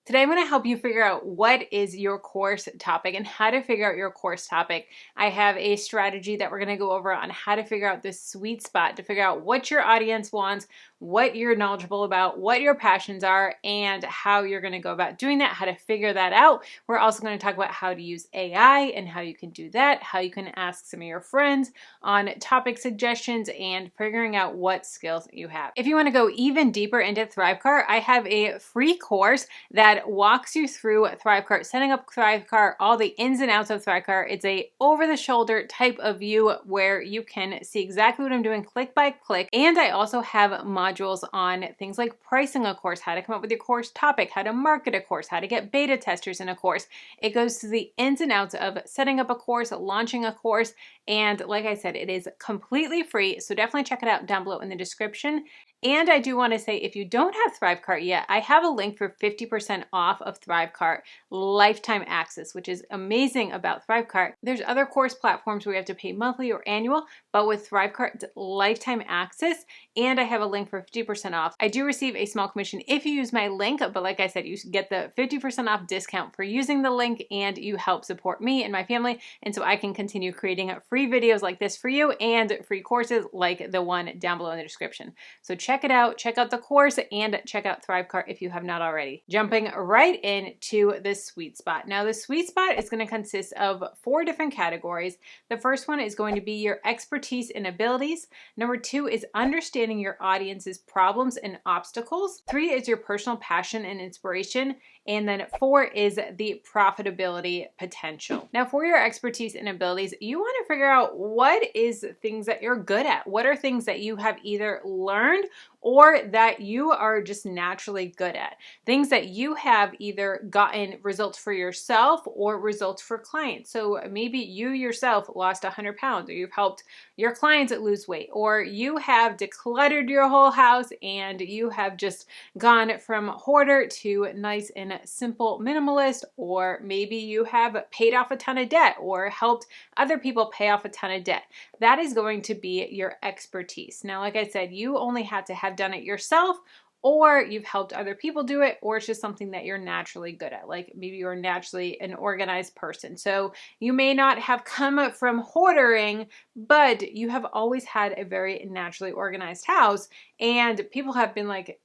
Today I'm going to help you figure out what is your course topic and how to figure out your course topic. I have a strategy that we're going to go over on how to figure out the sweet spot to figure out what your audience wants, what you're knowledgeable about, what your passions are, and how you're going to go about doing that, how to figure that out. We're also going to talk about how to use AI and how you can do that, how you can ask some of your friends on topic suggestions, and figuring out what skills you have. If you want to go even deeper into Thrivecart, I have a free course that walks you through Thrivecart, setting up Thrivecart, all the ins and outs of Thrivecart. It's a over-the-shoulder type of view where you can see exactly what I'm doing click by click. And I also have modules on things like pricing a course, how to come up with your course topic, how to market a course, how to get beta testers in a course. It goes to the ins and outs of setting up a course, launching a course, and like I said, it is completely free, so definitely check it out down below in the description. And I do want to say, if you don't have Thrivecart yet, I have a link for 50% off of Thrivecart lifetime access, which is amazing about Thrivecart. There's other course platforms where you have to pay monthly or annual, but with Thrivecart, it's lifetime access, and I have a link for 50% off. I do receive a small commission if you use my link, but like I said, you get the 50% off discount for using the link, and you help support me and my family, and so I can continue creating free videos like this for you and free courses like the one down below in the description. So check it out, check out the course, and check out Thrivecart if you have not already. Jumping right into the sweet spot. Now the sweet spot is going to consist of 4 different categories. The first one is going to be your expertise and abilities. Number 2 is understanding your audience's problems and obstacles. 3 is your personal passion and inspiration. And then 4 is the profitability potential. Now for your expertise and abilities, you want to figure out what is things that you're good at. What are things that you have either learned or that you are just naturally good at. Things that you have either gotten results for yourself or results for clients. So maybe you yourself lost 100 pounds, or you've helped your clients lose weight, or you have decluttered your whole house and you have just gone from hoarder to nice and simple minimalist, or maybe you have paid off a ton of debt or helped other people pay off a ton of debt. That is going to be your expertise. Now, like I said, you only have to have done it yourself, or you've helped other people do it, or it's just something that you're naturally good at. Like maybe you're naturally an organized person. So you may not have come from hoarding, but you have always had a very naturally organized house, and people have been like,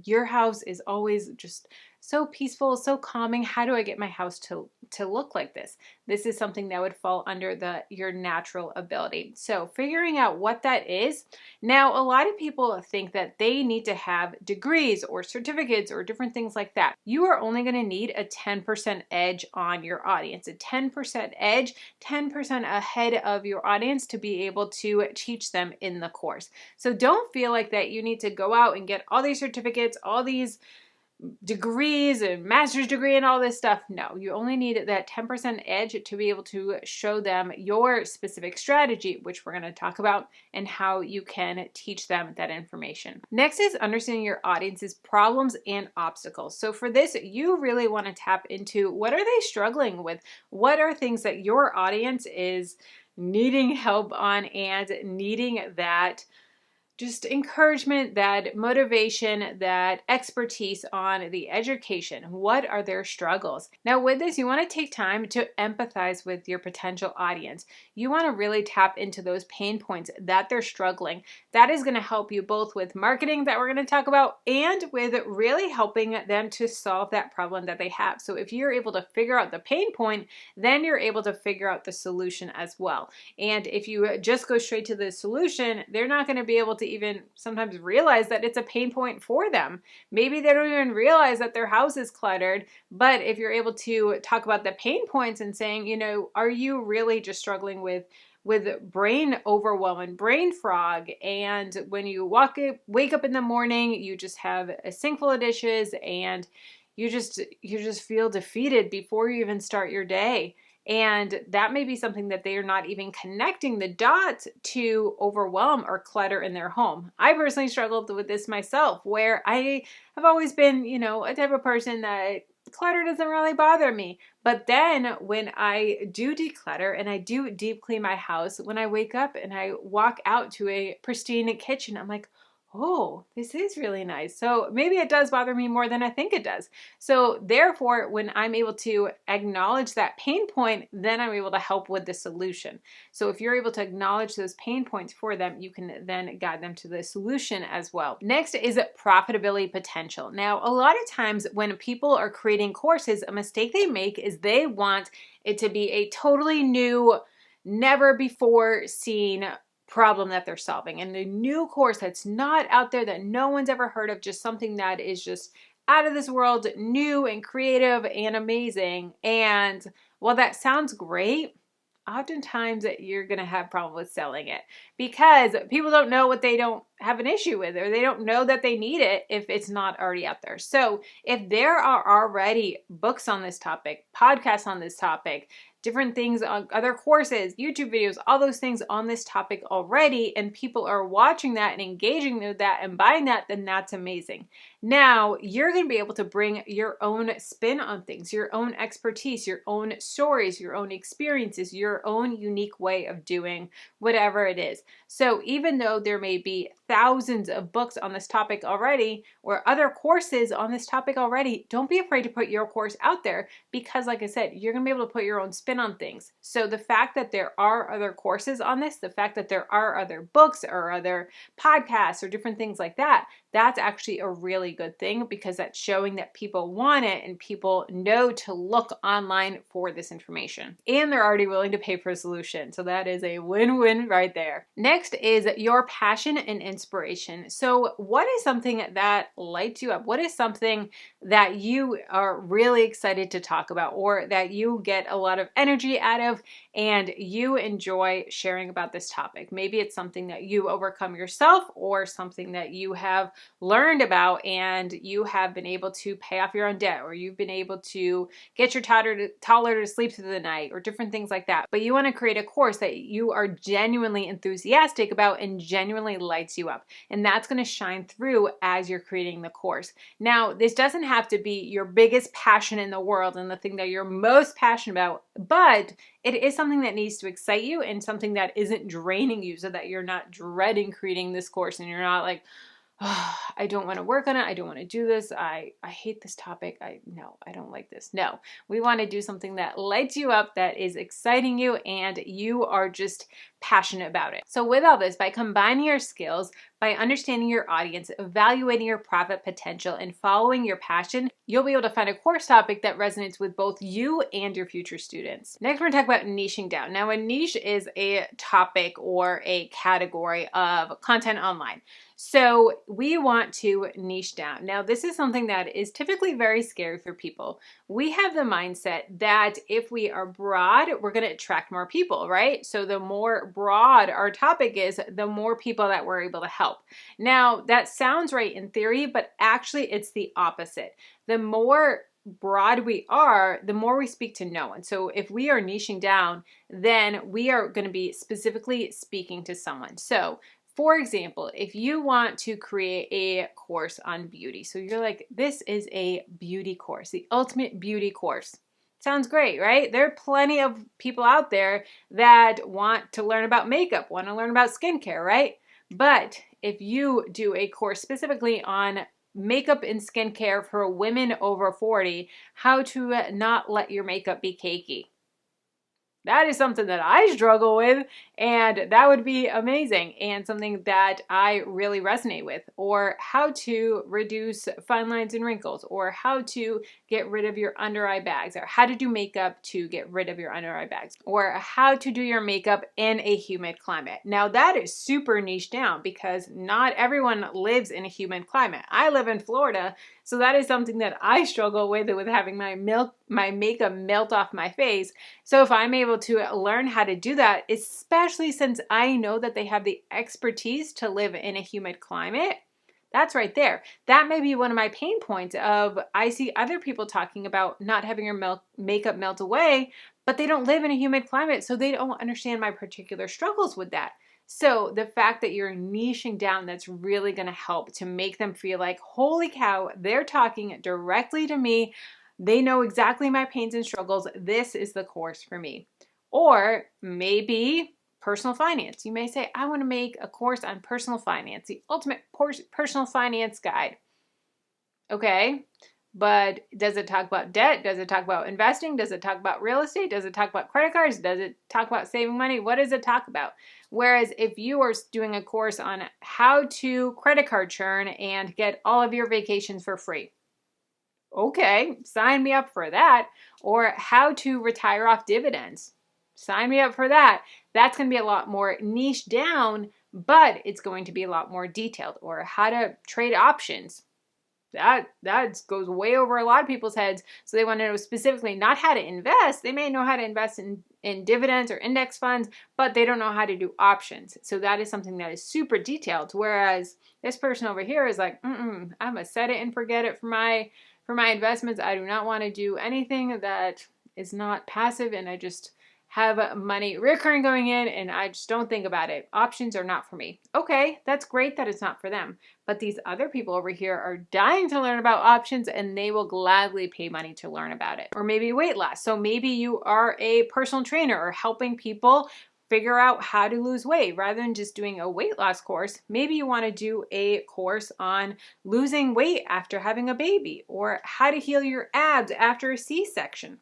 your house is always just so peaceful, so calming. How do I get my house to look like this? This is something that would fall under your natural ability. So figuring out what that is. Now, a lot of people think that they need to have degrees or certificates or different things like that. You are only going to need a 10% edge on your audience, a 10% edge, 10% ahead of your audience to be able to teach them in the course. So don't feel like that you need to go out and get all these certificates, all these degrees and master's degree and all this stuff. No, you only need that 10% edge to be able to show them your specific strategy, which we're going to talk about, and how you can teach them that information. Next is understanding your audience's problems and obstacles. So for this, you really want to tap into what are they struggling with? What are things that your audience is needing help on and needing that just encouragement, that motivation, that expertise on the education. What are their struggles? Now with this, you want to take time to empathize with your potential audience. You want to really tap into those pain points that they're struggling. That is going to help you both with marketing that we're going to talk about and with really helping them to solve that problem that they have. So if you're able to figure out the pain point, then you're able to figure out the solution as well. And if you just go straight to the solution, they're not going to be able to even sometimes realize that it's a pain point for them. Maybe they don't even realize that their house is cluttered, but if you're able to talk about the pain points and saying, you know, are you really just struggling with brain overwhelm and brain fog, and when you wake up in the morning, you just have a sink full of dishes and you just feel defeated before you even start your day. And that may be something that they are not even connecting the dots to overwhelm or clutter in their home. I personally struggled with this myself, where I have always been, you know, a type of person that clutter doesn't really bother me. But then when I do declutter and I do deep clean my house, when I wake up and I walk out to a pristine kitchen, I'm like, oh, this is really nice. So maybe it does bother me more than I think it does. So therefore, when I'm able to acknowledge that pain point, then I'm able to help with the solution. So if you're able to acknowledge those pain points for them, you can then guide them to the solution as well. Next is profitability potential. Now, a lot of times when people are creating courses, a mistake they make is they want it to be a totally new, never before seen problem that they're solving, and a new course that's not out there, that no one's ever heard of, just something that is just out of this world, new and creative and amazing. And while that sounds great, oftentimes you're going to have problem with selling it because people don't know what they don't have an issue with, or they don't know that they need it if it's not already out there. So if there are already books on this topic, podcasts on this topic, different things on other courses, YouTube videos, all those things on this topic already, and people are watching that and engaging with that and buying that, then that's amazing. Now you're going to be able to bring your own spin on things, your own expertise, your own stories, your own experiences, your own unique way of doing whatever it is. So even though there may be thousands of books on this topic already, or other courses on this topic already, don't be afraid to put your course out there, because like I said, you're going to be able to put your own spin on things. So the fact that there are other courses on this, the fact that there are other books or other podcasts or different things like that, that's actually a really good thing, because that's showing that people want it and people know to look online for this information. And they're already willing to pay for a solution. So that is a win-win right there. Next is your passion and inspiration. So what is something that lights you up? What is something that you are really excited to talk about, or that you get a lot of energy out of and you enjoy sharing about this topic? Maybe it's something that you overcome yourself, or something that you have learned about and you have been able to pay off your own debt, or you've been able to get your toddler to sleep through the night, or different things like that. But you want to create a course that you are genuinely enthusiastic about and genuinely lights you up. And that's going to shine through as you're creating the course. Now, this doesn't have to be your biggest passion in the world and the thing that you're most passionate about, but it is something that needs to excite you and something that isn't draining you, so that you're not dreading creating this course and you're not like, oh, I don't want to work on it. I don't want to do this. I hate this topic. No, I don't like this. No, we want to do something that lights you up, that is exciting you, and you are just passionate about it. So with all this, by combining your skills, by understanding your audience, evaluating your profit potential, and following your passion, you'll be able to find a course topic that resonates with both you and your future students. Next, we're going to talk about niching down. Now, a niche is a topic or a category of content online. So we want to niche down. Now, this is something that is typically very scary for people. We have the mindset that if we are broad, we're going to attract more people, right? So the more broad our topic is, the more people that we're able to help. Now, that sounds right in theory, but actually it's the opposite. The more broad we are, the more we speak to no one. So if we are niching down, then we are going to be specifically speaking to someone. So for example, if you want to create a course on beauty, so you're like, this is a beauty course, the ultimate beauty course. Sounds great, right? There are plenty of people out there that want to learn about makeup, want to learn about skincare, right? But if you do a course specifically on makeup and skincare for women over 40, how to not let your makeup be cakey. That is something that I struggle with, and that would be amazing and something that I really resonate with. Or how to reduce fine lines and wrinkles, or how to get rid of your under eye bags, or how to do makeup to get rid of your under eye bags, or how to do your makeup in a humid climate. Now that is super niche down, because not everyone lives in a humid climate. I live in Florida, so that is something that I struggle with having my makeup melt off my face. So if I'm able to learn how to do that, especially since I know that they have the expertise to live in a humid climate, that's right there. That may be one of my pain points of, I see other people talking about not having your makeup melt away, but they don't live in a humid climate, so they don't understand my particular struggles with that. So the fact that you're niching down, that's really going to help to make them feel like, holy cow, they're talking directly to me. They know exactly my pains and struggles. This is the course for me. Or maybe personal finance. You may say, I want to make a course on personal finance, the ultimate personal finance guide. Okay, but does it talk about debt? Does it talk about investing? Does it talk about real estate? Does it talk about credit cards? Does it talk about saving money? What does it talk about? Whereas if you are doing a course on how to credit card churn and get all of your vacations for free, okay, sign me up for that. Or how to retire off dividends, sign me up for that. That's going to be a lot more niche down, but it's going to be a lot more detailed. Or how to trade options. That goes way over a lot of people's heads. So they want to know specifically not how to invest. They may know how to invest in dividends or index funds, but they don't know how to do options. So that is something that is super detailed. Whereas this person over here is like, I'm gonna set it and forget it for my investments. I do not want to do anything that is not passive, and I just have money recurring going in and I just don't think about it. Options are not for me. Okay, that's great that it's not for them. But these other people over here are dying to learn about options and they will gladly pay money to learn about it. Or maybe weight loss. So maybe you are a personal trainer or helping people figure out how to lose weight rather than just doing a weight loss course. Maybe you want to do a course on losing weight after having a baby or how to heal your abs after a C-section.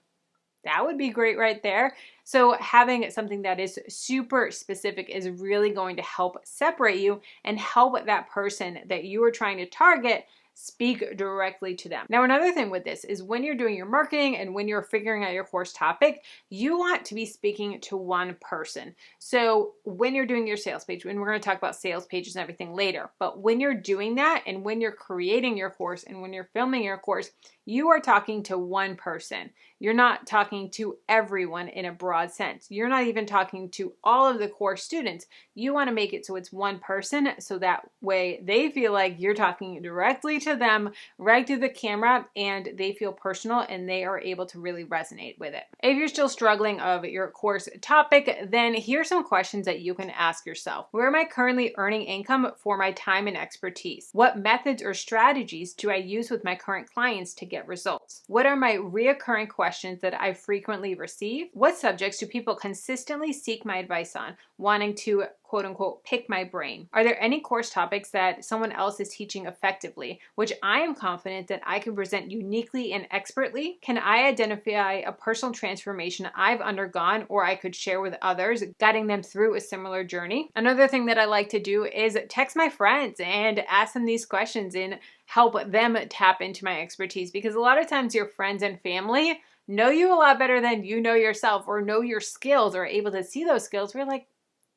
That would be great right there. So having something that is super specific is really going to help separate you and help that person that you are trying to target speak directly to them. Now, another thing with this is when you're doing your marketing and when you're figuring out your course topic, you want to be speaking to one person. So when you're doing your sales page, and we're going to talk about sales pages and everything later, but when you're doing that and when you're creating your course and when you're filming your course, you are talking to one person. You're not talking to everyone in a broad sense. You're not even talking to all of the course students. You want to make it so it's one person, so that way they feel like you're talking directly to them right through the camera and they feel personal and they are able to really resonate with it. If you're still struggling of your course topic, then here's some questions that you can ask yourself. Where am I currently earning income for my time and expertise? What methods or strategies do I use with my current clients to get results? What are my reoccurring questions that I frequently receive? What subjects do people consistently seek my advice on, wanting to quote unquote pick my brain? Are there any course topics that someone else is teaching effectively, which I am confident that I can present uniquely and expertly? Can I identify a personal transformation I've undergone or I could share with others, guiding them through a similar journey? Another thing that I like to do is text my friends and ask them these questions and help them tap into my expertise, because a lot of times your friends and family know you a lot better than you know yourself, or know your skills or are able to see those skills. We're like,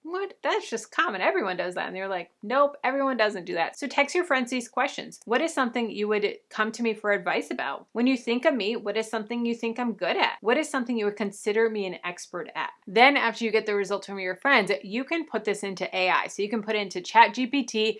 what? That's just common. Everyone does that. And they're like, nope, everyone doesn't do that. So text your friends these questions. What is something you would come to me for advice about? When you think of me, what is something you think I'm good at? What is something you would consider me an expert at? Then after you get the results from your friends, you can put this into AI. So you can put it into ChatGPT,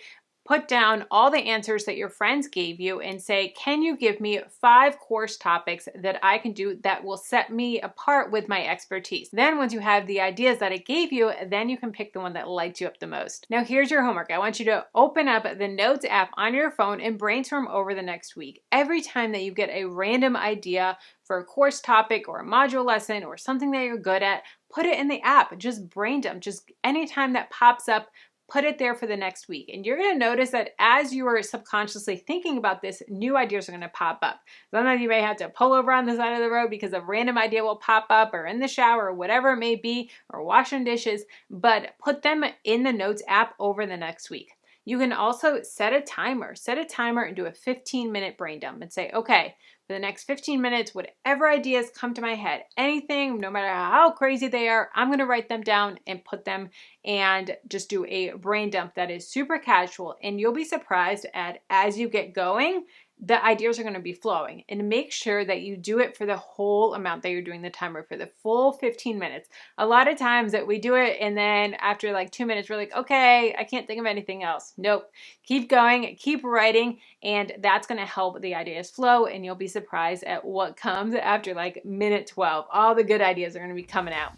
put down all the answers that your friends gave you and say, can you give me 5 course topics that I can do that will set me apart with my expertise? Then once you have the ideas that it gave you, then you can pick the one that lights you up the most. Now here's your homework. I want you to open up the Notes app on your phone and brainstorm over the next week. Every time that you get a random idea for a course topic or a module lesson or something that you're good at, put it in the app. Just brain dump. Just anytime that pops up, put it there for the next week. And you're going to notice that as you are subconsciously thinking about this, new ideas are going to pop up. Sometimes you may have to pull over on the side of the road because a random idea will pop up, or in the shower, or whatever it may be, or washing dishes, but put them in the Notes app over the next week. You can also set a timer and do a 15-minute brain dump and say, okay, for the next 15 minutes, whatever ideas come to my head, anything, no matter how crazy they are, I'm going to write them down and put them and just do a brain dump that is super casual. And you'll be surprised as you get going, the ideas are going to be flowing. And make sure that you do it for the whole amount that you're doing the timer, for the full 15 minutes. A lot of times that we do it and then after like 2 minutes, we're like, okay, I can't think of anything else. Nope. Keep going, keep writing, and that's going to help the ideas flow, and you'll be surprised at what comes after like minute 12. All the good ideas are going to be coming out.